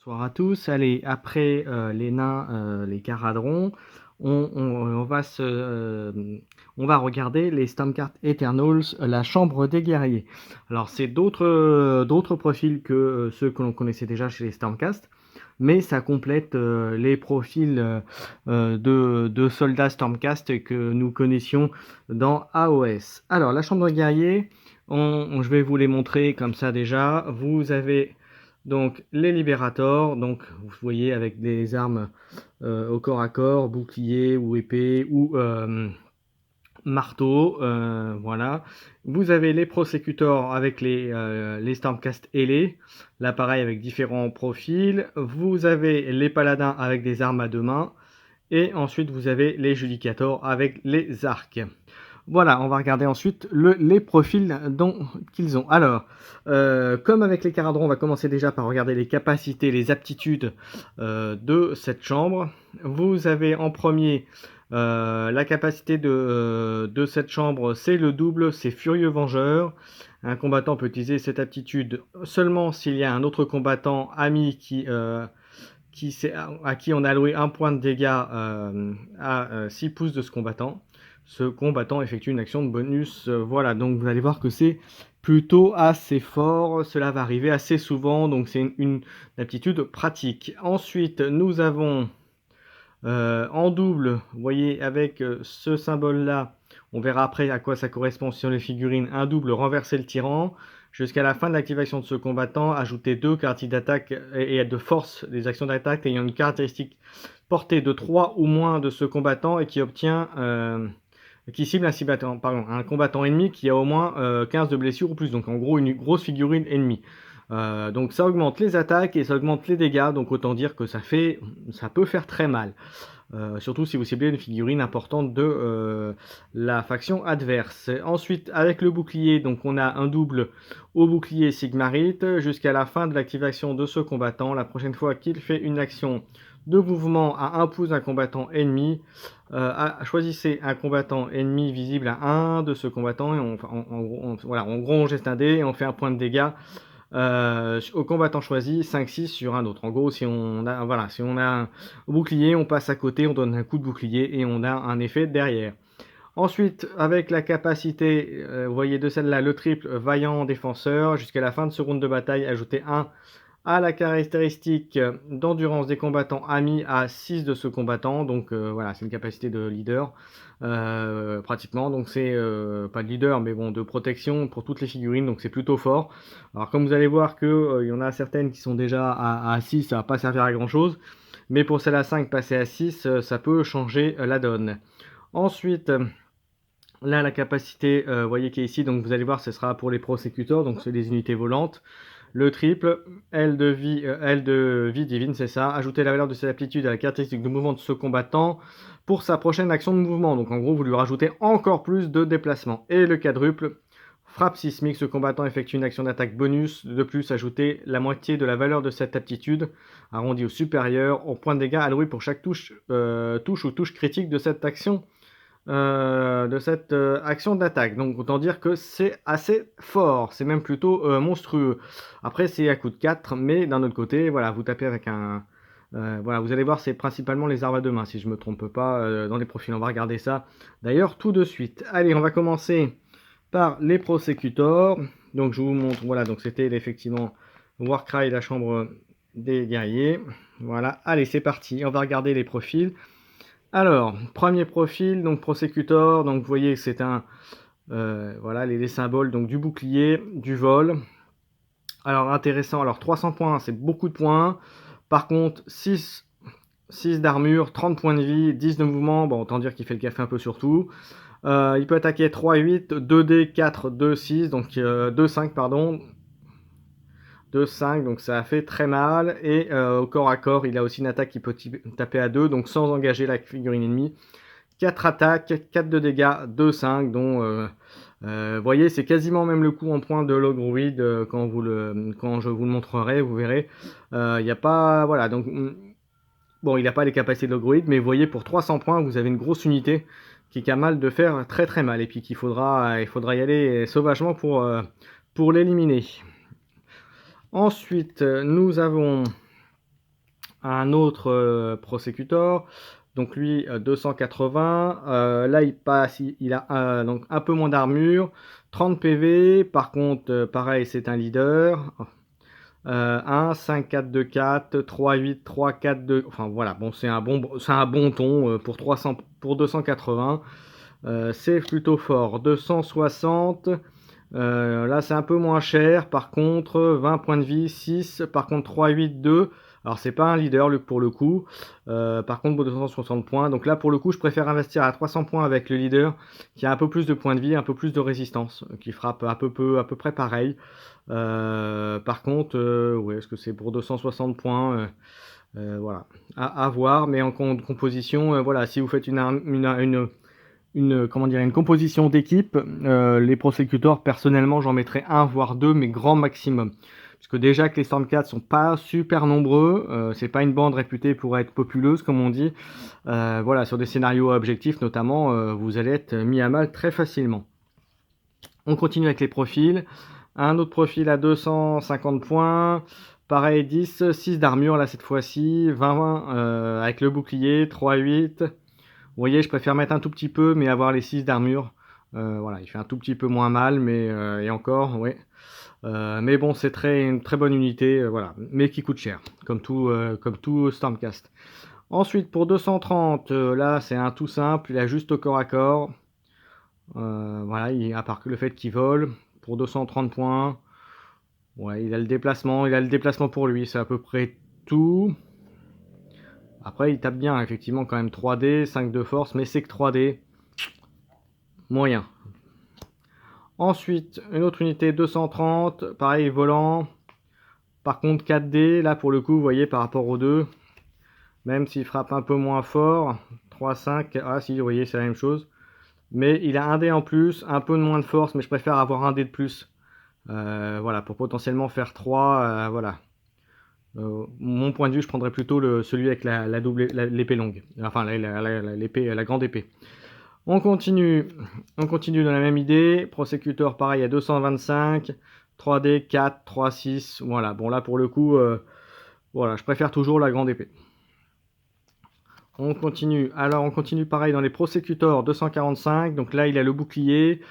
Bonsoir à tous. Allez, après les nains, les caradrons, on va on va regarder les Stormcast Eternals, la chambre des guerriers. Alors c'est d'autres profils que ceux que l'on connaissait déjà chez les Stormcast, mais ça complète les profils de soldats Stormcast que nous connaissions dans AOS. Alors la chambre des guerriers, je vais vous les montrer comme ça déjà. Vous avez donc les Libérators, donc vous voyez avec des armes au corps à corps, bouclier ou épée ou marteau, voilà. Vous avez les Prosecutors avec les Stormcast ailés, l'appareil avec différents profils. Vous avez les Paladins avec des armes à deux mains. Et ensuite vous avez les Judicators avec les arcs. Voilà, on va regarder ensuite les profils qu'ils ont. Alors, comme avec les caradrons, on va commencer déjà par regarder les capacités, les aptitudes de cette chambre. Vous avez en premier la capacité de cette chambre, c'est le double, c'est Furieux Vengeur. Un combattant peut utiliser cette aptitude seulement s'il y a un autre combattant ami à qui on a alloué un point de dégâts à 6 pouces de ce combattant. Ce combattant effectue une action de bonus. Voilà, donc vous allez voir que c'est plutôt assez fort. Cela va arriver assez souvent, donc c'est une aptitude pratique. Ensuite, nous avons en double, vous voyez, avec ce symbole-là, on verra après à quoi ça correspond sur les figurines, un double renverser le tyran. Jusqu'à la fin de l'activation de ce combattant, ajouter 2 cartes d'attaque et de force des actions d'attaque ayant une caractéristique portée de 3 ou moins de ce combattant et qui obtient qui cible un combattant ennemi qui a au moins 15 de blessures ou plus. Donc en gros une grosse figurine ennemie. Donc ça augmente les attaques et ça augmente les dégâts. Donc autant dire que ça peut faire très mal. Surtout si vous ciblez une figurine importante de la faction adverse. Ensuite, avec le bouclier, donc on a un double au bouclier Sigmarite jusqu'à la fin de l'activation de ce combattant. La prochaine fois qu'il fait une action de mouvement à 1 pouce d'un combattant ennemi, choisissez un combattant ennemi visible à 1 de ce combattant et en gros on geste un dé et on fait un point de dégâts au combattant choisi, 5-6 sur un autre. En gros, si on a un bouclier, on passe à côté, on donne un coup de bouclier et on a un effet derrière. Ensuite, avec la capacité, vous voyez de celle-là, le triple vaillant défenseur, jusqu'à la fin de ce round de bataille, ajoutez 1 à la caractéristique d'endurance des combattants amis à 6 de ce combattant. Donc voilà, c'est une capacité de leader pratiquement. Donc c'est pas de leader, mais bon, de protection pour toutes les figurines. Donc c'est plutôt fort. Alors comme vous allez voir que il y en a certaines qui sont déjà à 6, ça va pas servir à grand chose. Mais pour celle à 5, passer à 6, ça peut changer la donne. Ensuite, là, la capacité, vous voyez qui est ici, donc vous allez voir, ce sera pour les prosecutors, donc c'est les unités volantes. Le triple, L de vie divine, c'est ça. Ajouter la valeur de cette aptitude à la caractéristique de mouvement de ce combattant pour sa prochaine action de mouvement. Donc en gros, vous lui rajoutez encore plus de déplacement. Et le quadruple, frappe sismique, ce combattant effectue une action d'attaque bonus. De plus, ajouter la moitié de la valeur de cette aptitude, arrondi au supérieur, au point de dégâts alloué pour chaque touche ou touche critique de cette action action d'attaque. Donc autant dire que c'est assez fort, c'est même plutôt monstrueux. Après c'est à coup de 4, mais d'un autre côté, voilà, vous tapez avec un... voilà, vous allez voir, c'est principalement les armes à deux mains, si je me trompe pas, dans les profils. On va regarder ça d'ailleurs tout de suite. Allez, on va commencer par les prosecutors. Donc je vous montre, voilà, donc c'était effectivement Warcry, la chambre des guerriers. Voilà, allez, c'est parti, on va regarder les profils. Alors, premier profil, donc Prosecutor, donc vous voyez que c'est voilà, les symboles donc du bouclier, du vol. Alors intéressant, alors 300 points, c'est beaucoup de points. Par contre, 6 d'armure, 30 points de vie, 10 de mouvement, bon autant dire qu'il fait le café un peu sur tout. Il peut attaquer 3-8, 2D, 4, 2-6, donc 2-5 pardon. 2-5, donc ça fait très mal. Et au corps à corps, il a aussi une attaque qui peut taper à 2, donc sans engager la figurine ennemie. 4 attaques, 4 de dégâts, 2-5, dont vous voyez, c'est quasiment même le coup en point de l'Ogroid quand je vous le montrerai, vous verrez. Il n'y a pas, voilà, donc bon, il n'a pas les capacités de l'Ogroid, mais vous voyez, pour 300 points, vous avez une grosse unité qui est capable de faire très très mal, et puis il faudra y aller sauvagement pour l'éliminer. Ensuite, nous avons un autre Prosecutor. Donc lui 280, là il passe, il a donc un peu moins d'armure, 30 PV, par contre pareil c'est un leader, 1, 5, 4, 2, 4, 3, 8, 3, 4, 2, enfin voilà, bon c'est un bon ton pour 300, pour 280, c'est plutôt fort. 260, là c'est un peu moins cher, par contre 20 points de vie, 6, par contre 3, 8, 2, alors c'est pas un leader pour le coup, par contre pour 260 points, donc là pour le coup je préfère investir à 300 points avec le leader qui a un peu plus de points de vie, un peu plus de résistance, qui frappe à peu près pareil. Par contre, ouais, est-ce que c'est pour 260 points, voilà, à voir, mais en composition, voilà, si vous faites comment dire, une composition d'équipe, les Prosecutors, personnellement, j'en mettrais un, voire deux, mais grand maximum. Parce que déjà que les Stormcats sont pas super nombreux, c'est pas une bande réputée pour être populeuse, comme on dit. Voilà, sur des scénarios objectifs notamment, vous allez être mis à mal très facilement. On continue avec les profils. Un autre profil à 250 points. Pareil, 10, 6 d'armure là cette fois-ci. 20 avec le bouclier, 3, 8. Vous voyez, je préfère mettre un tout petit peu, mais avoir les 6 d'armure. Voilà, il fait un tout petit peu moins mal, mais et encore, ouais. Mais bon, c'est une très bonne unité, voilà, mais qui coûte cher, comme tout Stormcast. Ensuite, pour 230, là, c'est un tout simple, il a juste au corps à corps. Voilà, à part que le fait qu'il vole, pour 230 points, ouais, il a le déplacement pour lui, c'est à peu près tout. Après, il tape bien, effectivement, quand même 3D, 5 de force, mais c'est que 3D, moyen. Ensuite, une autre unité 230, pareil, volant. Par contre, 4D, là, pour le coup, vous voyez, par rapport aux deux, même s'il frappe un peu moins fort, 3, 5, ah si, vous voyez, c'est la même chose. Mais il a un dé en plus, un peu moins de force, mais je préfère avoir un dé de plus. Voilà, pour potentiellement faire 3, voilà. Mon point de vue, je prendrais plutôt celui avec l'épée longue. Enfin, la grande épée. On continue dans la même idée. Prosecutor, pareil, à 225. 3D, 4, 3, 6. Voilà, bon là pour le coup, voilà, je préfère toujours la grande épée. On continue. Alors, on continue pareil dans les Prosecutors 245. Donc là, il a le bouclier.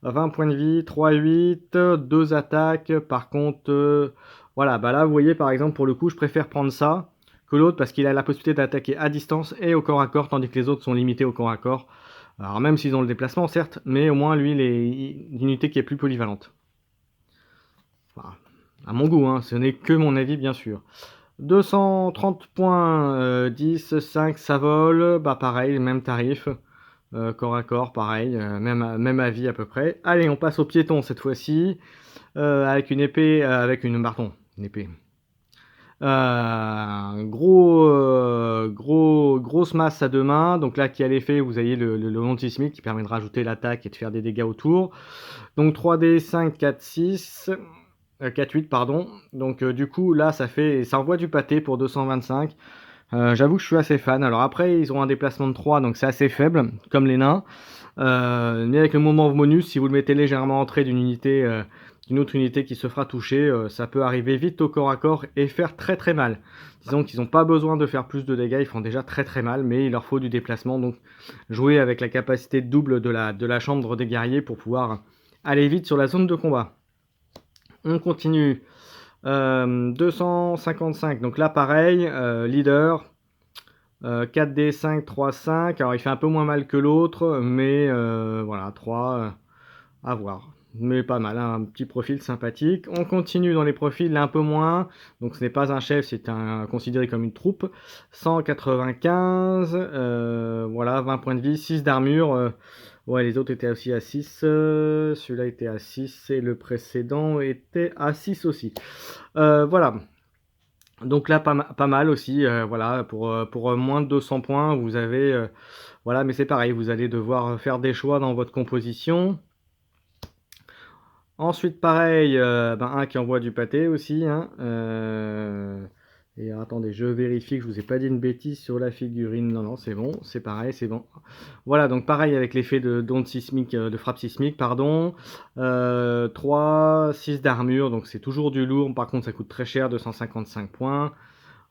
20 points de vie, 3, 8, 2 attaques. Par contre, voilà, bah là, vous voyez, par exemple, pour le coup, je préfère prendre ça que l'autre parce qu'il a la possibilité d'attaquer à distance et au corps à corps, tandis que les autres sont limités au corps à corps. Alors, même s'ils ont le déplacement, certes, mais au moins, lui, il est une unité qui est plus polyvalente. Enfin, à mon goût, hein, ce n'est que mon avis, bien sûr. 230 points, 10, 5, ça vole, bah pareil, même tarif, corps à corps, pareil, même avis à peu près. Allez, on passe au piéton cette fois-ci, avec une épée, une épée. Grosse masse à deux mains, donc là qui a l'effet, vous avez le onde sismique qui permet de rajouter l'attaque et de faire des dégâts autour. Donc 3D, 5, 4, 6... 4-8 pardon, donc du coup là ça envoie du pâté pour 225. J'avoue que je suis assez fan. Alors après ils ont un déplacement de 3 donc c'est assez faible comme les nains, mais avec le moment bonus, si vous le mettez légèrement en trait d'une autre unité qui se fera toucher, ça peut arriver vite au corps à corps et faire très très mal. Disons qu'ils n'ont pas besoin de faire plus de dégâts, ils font déjà très très mal, mais il leur faut du déplacement, donc jouer avec la capacité double de la chambre des guerriers pour pouvoir aller vite sur la zone de combat. On continue. 255. Donc là, pareil, leader. 4D, 5, 3, 5. Alors, il fait un peu moins mal que l'autre, mais voilà, 3 à voir. Mais pas mal, hein, un petit profil sympathique. On continue dans les profils un peu moins. Donc, ce n'est pas un chef, c'est considéré comme une troupe. 195. Voilà, 20 points de vie, 6 d'armure. Ouais, les autres étaient aussi à 6. Celui-là était à 6 et le précédent était à 6 aussi. Voilà. Donc là, pas mal aussi. Voilà, pour moins de 200 points, vous avez... voilà, mais c'est pareil, vous allez devoir faire des choix dans votre composition. Ensuite, pareil, un qui envoie du pâté aussi. Hein, et alors, attendez, je vérifie que je vous ai pas dit une bêtise sur la figurine. Non, c'est bon, c'est pareil, c'est bon. Voilà, donc pareil avec l'effet d'onde sismique, de frappe sismique, pardon. 3, 6 d'armure, donc c'est toujours du lourd. Par contre, ça coûte très cher, 255 points.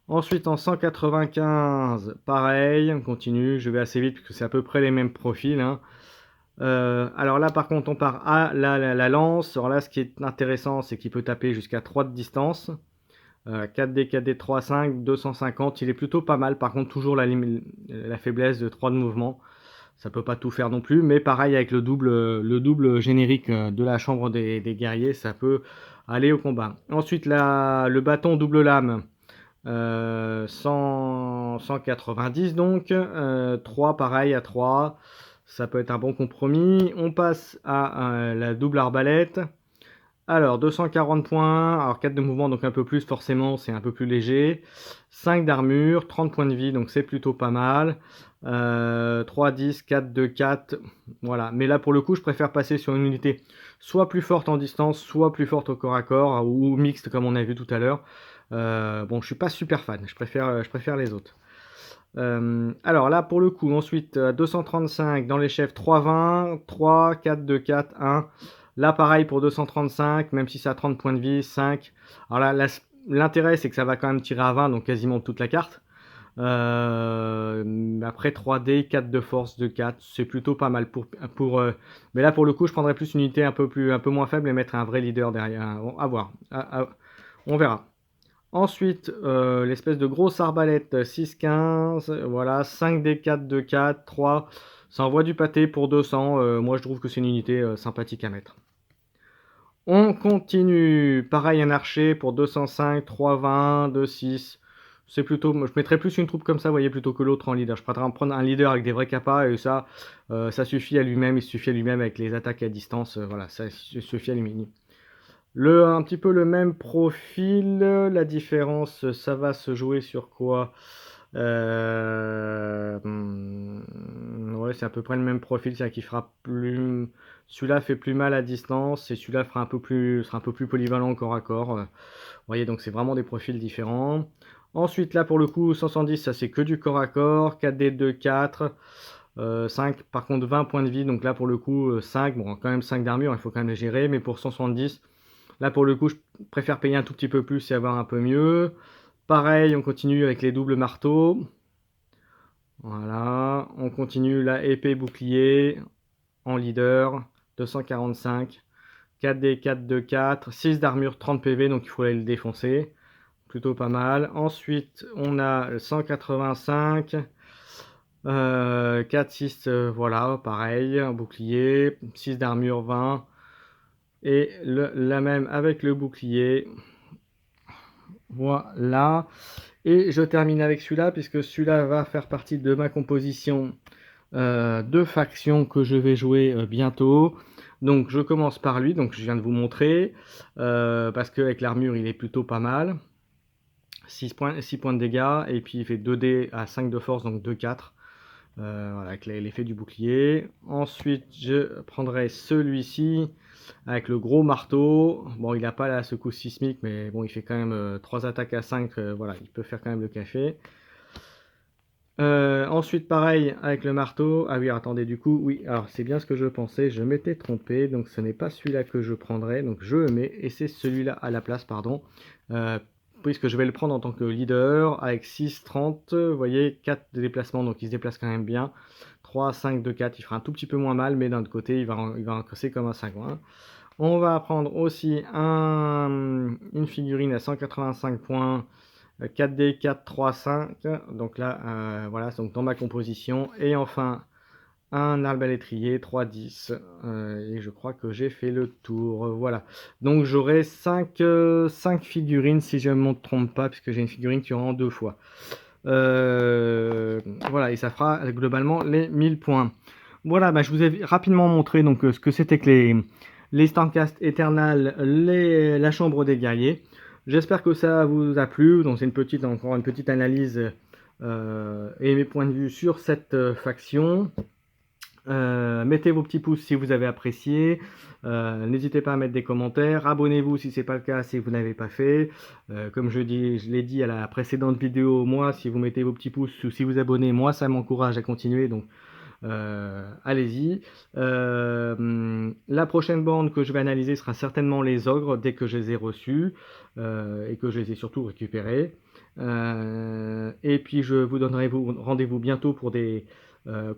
Ensuite, en 195, pareil, on continue. Je vais assez vite puisque c'est à peu près les mêmes profils, hein. Alors là, par contre, on part à la lance. Alors là, ce qui est intéressant, c'est qu'il peut taper jusqu'à 3 de distance. 4D, 4D, 3, 5, 250. Il est plutôt pas mal. Par contre, toujours la faiblesse de 3 de mouvement. Ça peut pas tout faire non plus. Mais pareil, avec le double générique de la chambre des guerriers, ça peut aller au combat. Ensuite, le bâton double lame. 190 donc, 3 pareil à 3, ça peut être un bon compromis. On passe à la double arbalète. Alors 240 points, alors 4 de mouvement donc un peu plus forcément, c'est un peu plus léger. 5 d'armure, 30 points de vie donc c'est plutôt pas mal. 3, 10, 4, 2, 4, voilà. Mais là pour le coup je préfère passer sur une unité soit plus forte en distance, soit plus forte au corps à corps, ou mixte comme on a vu tout à l'heure. Bon, je suis pas super fan, je préfère les autres. Alors là, pour le coup, ensuite, 235 dans les chefs, 320, 3, 4, 2, 4, 1. Là, pareil pour 235, même si ça a 30 points de vie, 5. Alors là, l'intérêt, c'est que ça va quand même tirer à 20, donc quasiment toute la carte. Après 3D, 4 de force, 2, 4, c'est plutôt pas mal mais là, pour le coup, je prendrais plus une unité un peu moins faible et mettre un vrai leader derrière. Bon, à voir. On verra. Ensuite, l'espèce de grosse arbalète 6-15, voilà, 5D4, 2-4, 3, ça envoie du pâté pour 200, moi je trouve que c'est une unité sympathique à mettre. On continue, pareil un archer pour 205, 320, 2-6, c'est plutôt, je mettrais plus une troupe comme ça, vous voyez, plutôt que l'autre en leader. Je préfère prendre un leader avec des vrais capas, et ça, ça suffit à lui-même, il suffit à lui-même avec les attaques à distance, voilà, ça suffit à lui-même. Un petit peu le même profil, la différence, ça va se jouer sur quoi? Ouais, c'est à peu près le même profil, c'est-à-dire qu'il fera plus. Celui-là fait plus mal à distance et celui-là sera un peu plus polyvalent au corps à corps. Vous voyez, donc c'est vraiment des profils différents. Ensuite, là pour le coup, 170, ça c'est que du corps à corps. 4D, 2, 4. 5, par contre 20 points de vie, donc là pour le coup 5, bon quand même 5 d'armure, il faut quand même les gérer, mais pour 170, là pour le coup je préfère payer un tout petit peu plus et avoir un peu mieux. Pareil, on continue avec les doubles marteaux. Voilà, on continue la épée bouclier en leader, 245, 4D, 4, 2, 4, 6 d'armure, 30 PV, donc il faut aller le défoncer. Plutôt pas mal. Ensuite, on a 185, 4, 6, voilà, pareil, un bouclier, 6 d'armure, 20. Et la même avec le bouclier. Voilà. Et je termine avec celui-là, puisque celui-là va faire partie de ma composition de factions que je vais jouer bientôt. Donc je commence par lui, donc je viens de vous montrer, parce qu'avec l'armure il est plutôt pas mal. 6 points de dégâts, et puis il fait 2D à 5 de force, donc 2-4. Voilà, avec l'effet du bouclier. Ensuite, je prendrai celui-ci avec le gros marteau. Bon, il n'a pas la secousse sismique, mais bon, il fait quand même 3 attaques à 5. Voilà, il peut faire quand même le café. Ensuite, pareil avec le marteau. Ah oui, attendez, du coup, oui, alors c'est bien ce que je pensais. Je m'étais trompé, donc ce n'est pas celui-là que je prendrai. Donc je le mets, et c'est celui-là à la place, pardon. Puisque je vais le prendre en tant que leader, avec 6, 30, vous voyez, 4 de déplacement, donc il se déplace quand même bien. 3, 5, 2, 4, il fera un tout petit peu moins mal, mais d'un autre côté, il va encasser comme un sagouin. On va prendre aussi une figurine à 185 points, 4D, 4, 3, 5, donc là, voilà, donc dans ma composition. Et enfin, un arbalétrier 3-10, et je crois que j'ai fait le tour, voilà. Donc j'aurai 5 figurines si je ne me trompe pas, puisque j'ai une figurine qui rend 2 fois. Voilà, et ça fera globalement les 1000 points. Voilà, bah, je vous ai rapidement montré donc ce que c'était que les Stormcast Eternal, la chambre des guerriers. J'espère que ça vous a plu. Donc c'est encore une petite analyse et mes points de vue sur cette faction. Mettez vos petits pouces si vous avez apprécié. N'hésitez pas à mettre des commentaires. Abonnez-vous si ce n'est pas le cas, si vous n'avez pas fait. Comme je l'ai dit à la précédente vidéo, moi, si vous mettez vos petits pouces ou si vous abonnez, moi, ça m'encourage à continuer. Donc, allez-y. La prochaine bande que je vais analyser sera certainement les ogres dès que je les ai reçus et que je les ai surtout récupérés. Et puis je vous donnerai rendez-vous bientôt pour des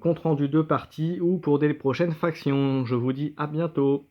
comptes rendus de parties ou pour des prochaines factions. Je vous dis à bientôt.